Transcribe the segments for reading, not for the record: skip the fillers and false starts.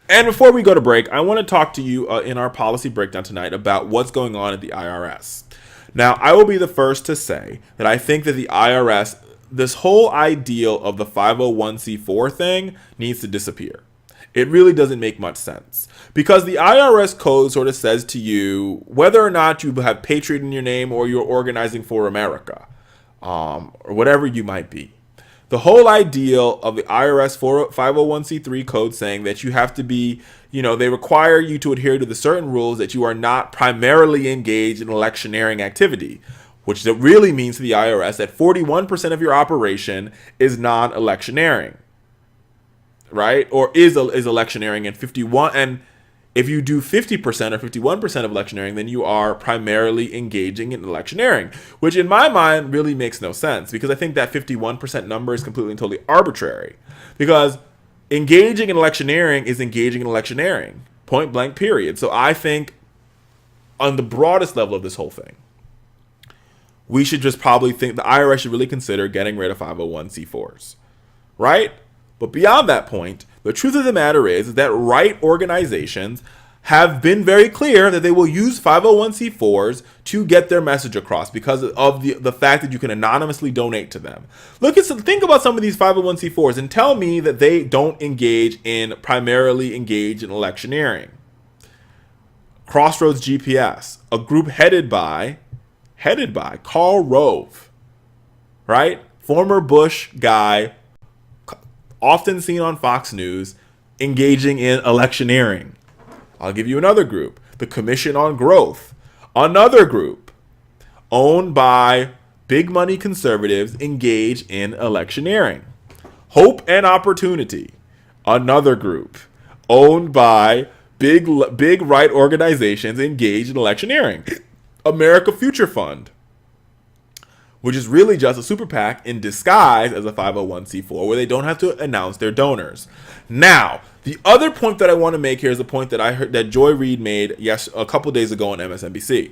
And before we go to break, I want to talk to you in our policy breakdown tonight about what's going on at the IRS. Now, I will be the first to say that I think that the IRS, this whole ideal of the 501c4 thing needs to disappear. It really doesn't make much sense because the IRS code sort of says to you whether or not you have patriot in your name or you're organizing for America, or whatever you might be. The whole ideal of the IRS 501c3 code saying that you have to be, they require you to adhere to the certain rules that you are not primarily engaged in electioneering activity, which really means to the IRS that 41% of your operation is non-electioneering, right? Or is electioneering, and 51, and if you do 50% or 51% of electioneering, then you are primarily engaging in electioneering, which in my mind really makes no sense because I think that 51% number is completely and totally arbitrary because engaging in electioneering is engaging in electioneering, point blank, period. So I think on the broadest level of this whole thing, we should just probably think the IRS should really consider getting rid of 501c4s, right? But beyond that point, the truth of the matter is that right organizations have been very clear that they will use 501c4s to get their message across because of the fact that you can anonymously donate to them. Think about some of these 501c4s and tell me that they don't primarily engage in electioneering. Crossroads GPS, a group headed by Karl Rove, right? Former Bush guy, often seen on Fox News, engaging in electioneering. I'll give you another group, the Commission on Growth, another group owned by big money conservatives engaged in electioneering. Hope and Opportunity, another group owned by big right organizations engaged in electioneering. America Future Fund, which is really just a super PAC in disguise as a 501c4 where they don't have to announce their donors. Now, the other point that I want to make here is a point that I heard that Joy Reid made a couple days ago on MSNBC.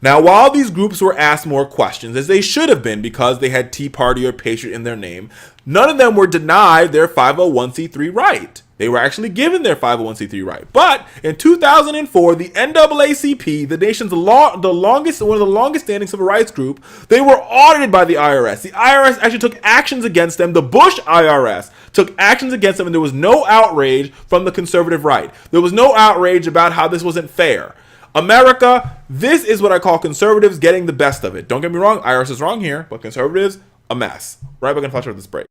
Now, while these groups were asked more questions, as they should have been because they had Tea Party or Patriot in their name, none of them were denied their 501c3 right. They were actually given their 501c3 right. But in 2004, the NAACP, the nation's one of the longest standing civil rights group, they were audited by the IRS. The IRS actually took actions against them. The Bush IRS took actions against them, and there was no outrage from the conservative right. There was no outrage about how this wasn't fair. America, this is what I call conservatives getting the best of it. Don't get me wrong, IRS is wrong here, but conservatives, a mess. Right back in flash with this break.